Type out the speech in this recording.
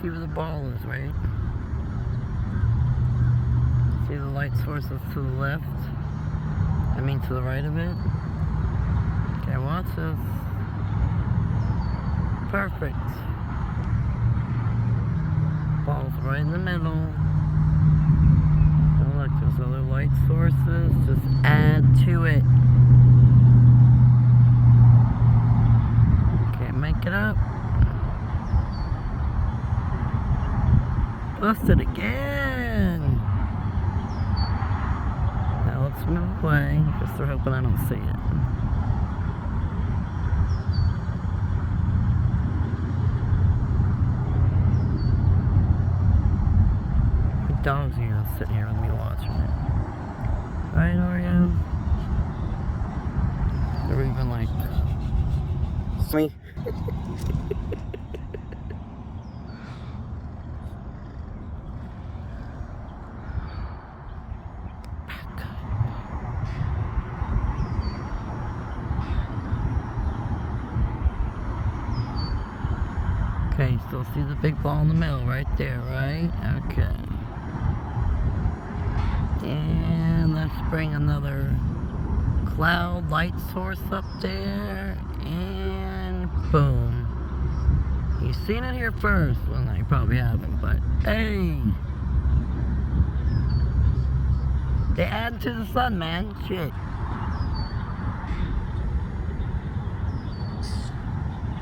see where the ball is, right? See the light sources to the left? I mean to the right of it? Okay, watch this. Perfect. Ball's right in the middle. Oh look, there's other light sources. Just add to it. Can't make it up. Busted again. Now let's move away, because they're hoping I don't see it. The dogs are gonna sit here with me watching it. Right, Oreo? They're even like, me. Okay, you still see the big ball in the middle right there, right? Okay. And let's bring another cloud light source up there. And boom. You've seen it here first. Well, no, you probably haven't, but hey. They add to the sun, man. Shit.